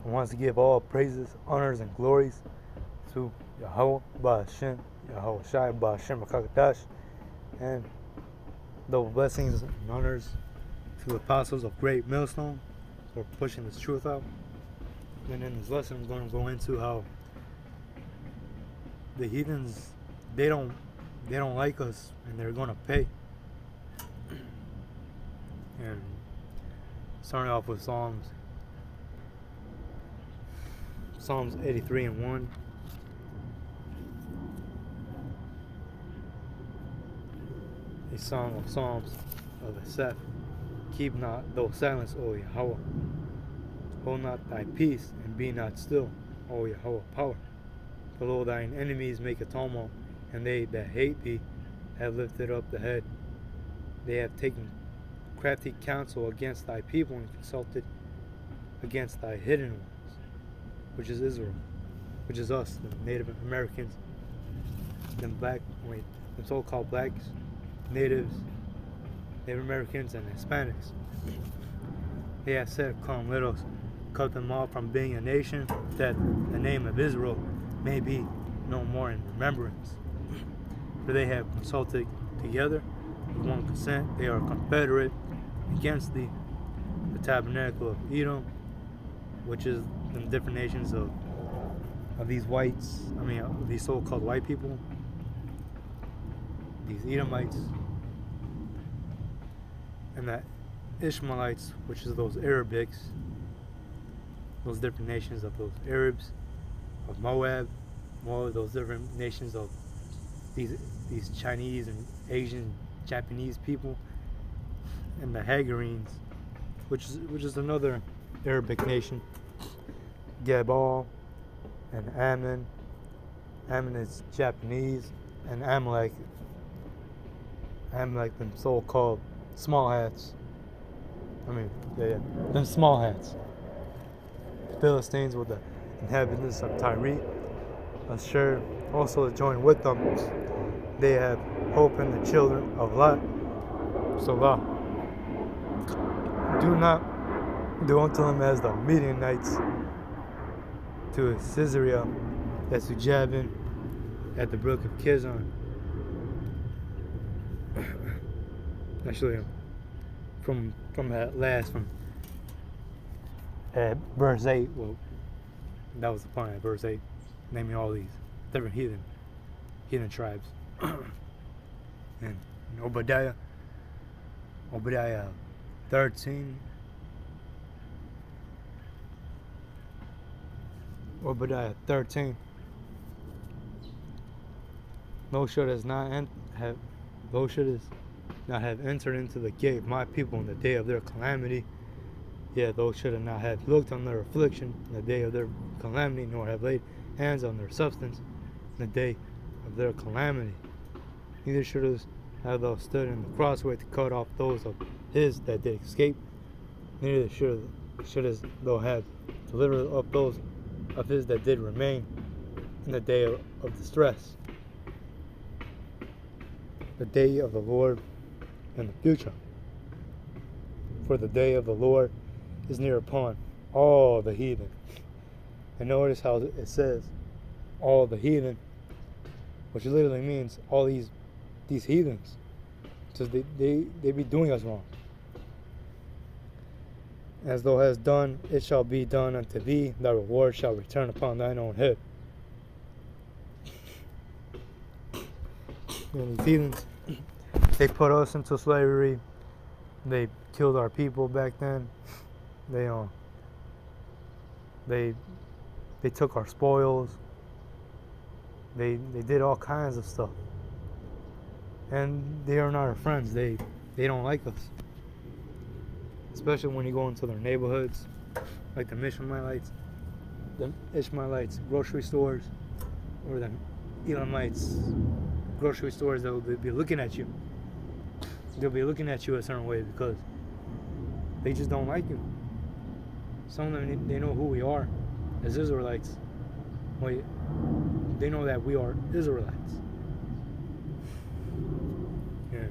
and wants to give all praises, honors, and glories to Yahweh Ba'ashem, Yahweh Shai Ba'ashem Rakakadash, and the blessings and honors to the apostles of Great Millstone for pushing this truth out. And in this lesson, I'm going to go into how the heathens, they don't like us, and they're going to pay. And starting off with Psalms 83:1. A song of Psalms of Asaph. Keep not thou silence, O Yahweh. Hold not thy peace, and be not still, O Yahweh power. For lo, thine enemies make a tumult, and they that hate thee have lifted up the head. They have taken crafty counsel against thy people, and consulted against thy hidden ones, which is Israel, which is us, the Native Americans, the so-called blacks, Native Americans, and Hispanics. They have said, come, let us cut them off from being a nation, that the name of Israel may be no more in remembrance. For they have consulted together with one consent. They are confederate against thee, the tabernacle of Edom, which is the different nations of these whites, these so-called white people, these Edomites, and the Ishmaelites, which is those Arabics, those different nations of those Arabs, of Moab, all of those different nations of these Chinese and Asian, Japanese people, and the Hagarenes, which is another Arabic nation, Gebal, and Ammon. Ammon is Japanese, and Amalek, them so-called small hats. Them small hats. Philistines with the inhabitants of Tyre, Ashur also join with them. They have hope in the children of Lot. So Lot, do not do unto them as the Midianites to Sisera, as to Jabin at the brook of Kizon. Actually, from verse 8, well, that was the point at verse 8, naming all these different heathen tribes. And Obadiah 13. Obadiah 13. Thou shouldest not have entered into the gate of my people in the day of their calamity. Yet thou shouldest not have looked on their affliction in the day of their calamity, nor have laid hands on their substance in the day of their calamity. Neither shouldest have thou stood in the crossway to cut off those of his that did escape. Neither shouldest thou have delivered up those of his that did remain in the day of distress. The day of the Lord in the future. For the day of the Lord is near upon all the heathen. And notice how it says all the heathen, which literally means all these heathens, because they be doing us wrong. As thou hast done, it shall be done unto thee. Thy reward shall return upon thine own head. And these heathens, they put us into slavery. They killed our people back then. They took our spoils. They did all kinds of stuff. And they are not our friends. They don't like us. Especially when you go into their neighborhoods, like the Ishmaelites grocery stores, or the Elamites grocery stores. They'll be looking at you. They'll be looking at you a certain way because they just don't like you. Some of them, they know who we are as Israelites. They know that we are Israelites. Yeah.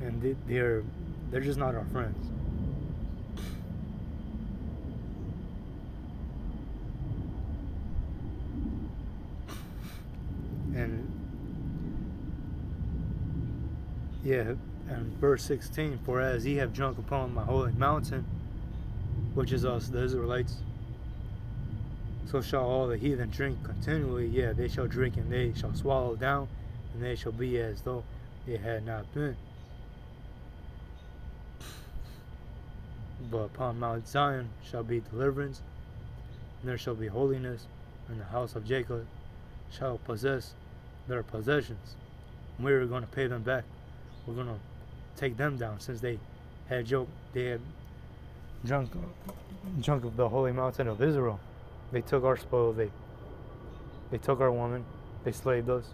And they're just not our friends. Yeah, and verse 16, for as ye have drunk upon my holy mountain, which is us, the Israelites, so shall all the heathen drink continually. Yeah, they shall drink, and they shall swallow down, and they shall be as though they had not been. But upon Mount Zion shall be deliverance, and there shall be holiness, and the house of Jacob shall possess their possessions. And we're going to pay them back. We're going to take them down, since they had drunk of the holy mountain of Israel. They took our spoil. They took our woman. They slaved us.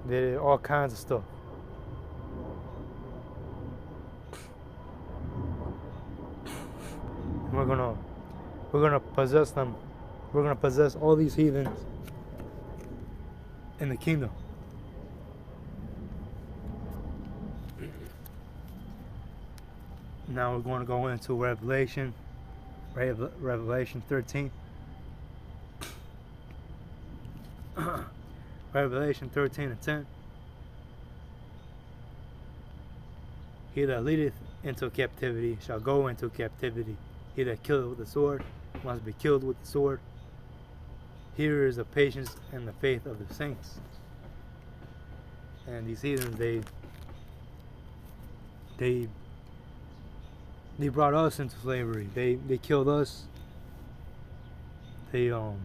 They did all kinds of stuff. And we're gonna possess them. We're gonna possess all these heathens in the kingdom. Now we're going to go into Revelation 13. Revelation 13 and 10. He that leadeth into captivity shall go into captivity. He that killeth with the sword must be killed with the sword. Here is the patience and the faith of the saints. And these heathens, they brought us into slavery. They killed us. And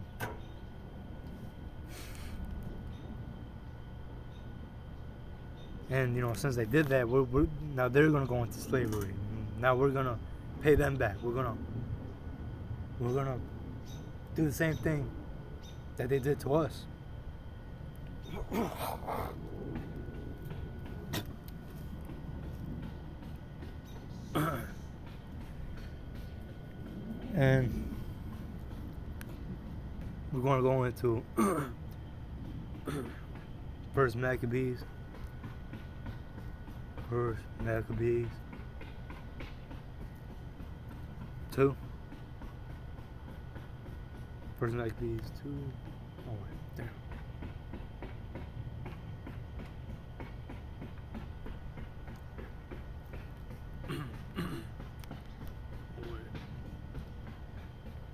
since they did that, we're now they're gonna go into slavery. Now we're gonna pay them back. We're gonna do the same thing that they did to us. And we're going to go into First Maccabees 2. First Maccabees 2. Oh wait, there.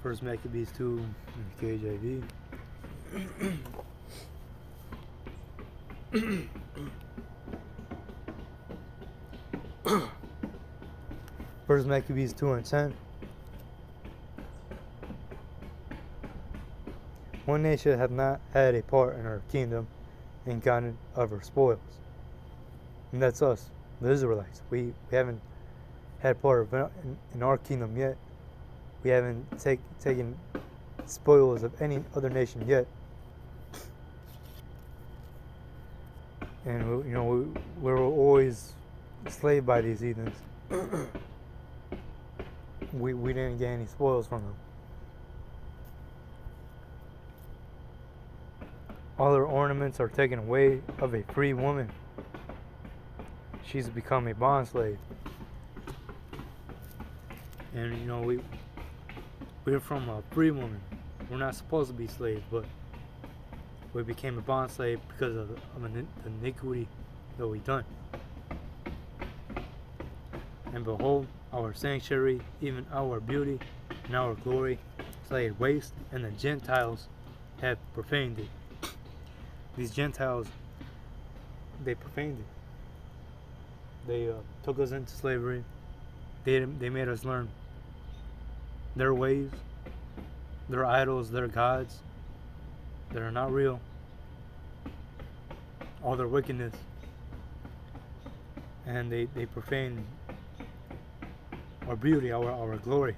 First Maccabees 2 in KJV. First Maccabees 2 and 10. One nation hath not had a part in our kingdom and gotten of her spoils. And that's us, the Israelites. We haven't had part of in our kingdom yet. We haven't taken spoils of any other nation yet. And we were always enslaved by these heathens. We didn't get any spoils from them. All her ornaments are taken away of a free woman. She's become a bond slave. And we're from a free woman. We're not supposed to be slaves, but we became a bond slave because of the iniquity that we done. And behold, our sanctuary, even our beauty and our glory, is laid waste, and the Gentiles have profaned it. These Gentiles, they profaned it. They took us into slavery. They made us learn their ways, their idols, their gods that are not real, all their wickedness. And they profane our beauty, our glory.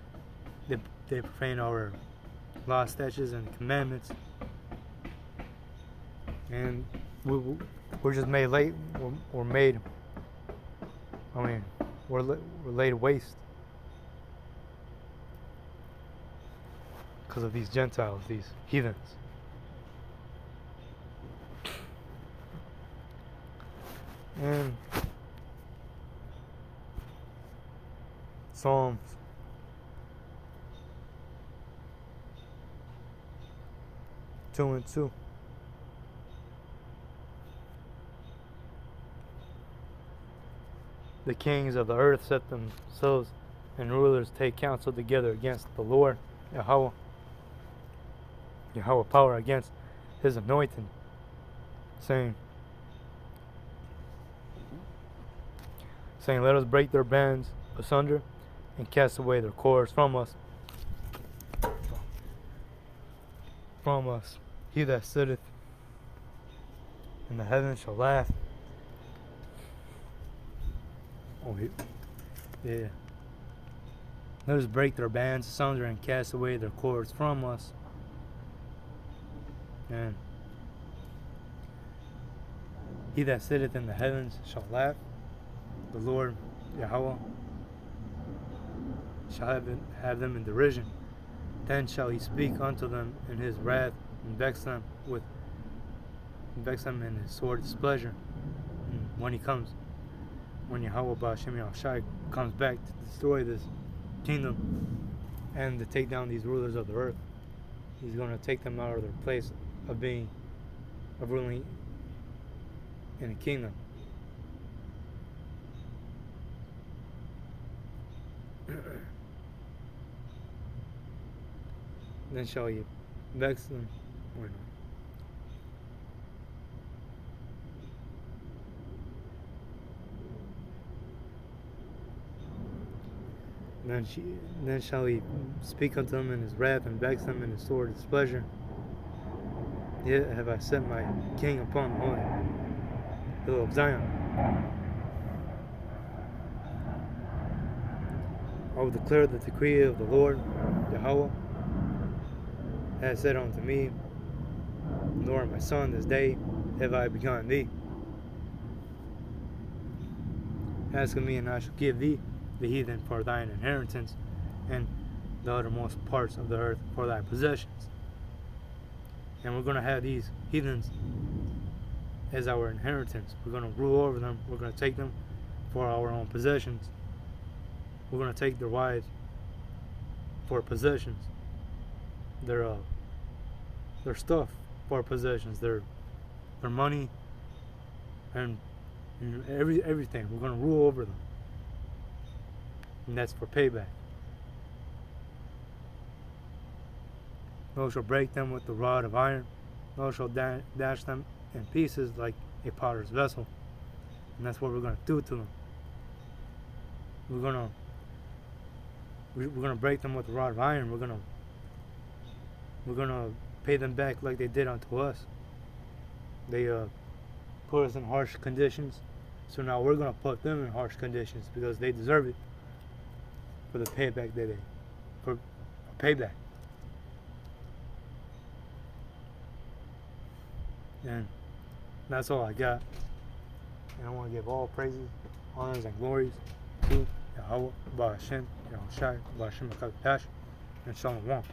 They profane our law, statutes, and commandments. And we're just made late. We're made. We're laid waste because of these Gentiles, these heathens. And Psalms 2 and 2. the kings of the earth set themselves, and rulers take counsel together against the Lord, Yahweh power, against his anointed, saying, let us break their bands asunder and cast away their cords from us. He that sitteth in the heavens shall laugh. Yeah. Let us break their bands asunder and cast away their cords from us. And he that sitteth in the heavens shall laugh. The Lord Yahweh shall have them in derision. Then shall he speak unto them in his wrath, and vex them in his sore displeasure. And when Yahweh Ba'Shem Yahushai comes back to destroy this kingdom and to take down these rulers of the earth, he's going to take them out of their place of ruling in a kingdom. Then shall he vex them. Then shall he speak unto them in his wrath, and vex them in his sore displeasure. Yet have I set my king upon the holy hill of Zion. I will declare the decree of the Lord Yahweh has said unto me, Lord, my son, this day have I begotten thee. Ask of me, and I shall give thee the heathen for thine inheritance, and the uttermost parts of the earth for thy possessions. And we're going to have these heathens as our inheritance. We're going to rule over them. We're going to take them for our own possessions. We're going to take their wives for possessions. Their stuff for possessions. Their money and everything. We're going to rule over them. And that's for payback. Thou shalt break them with the rod of iron. Thou shalt dash them in pieces like a potter's vessel. And that's what we're going to do to them. We're going to break them with the rod of iron. We're going to pay them back like they did unto us. They put us in harsh conditions. So now we're going to put them in harsh conditions because they deserve it. For the payback for payback. And that's all I got. And I want to give all praises, honors, and glories to Yahweh, Ba'Shem, Yahushai, Ba'Shem, and Shalom.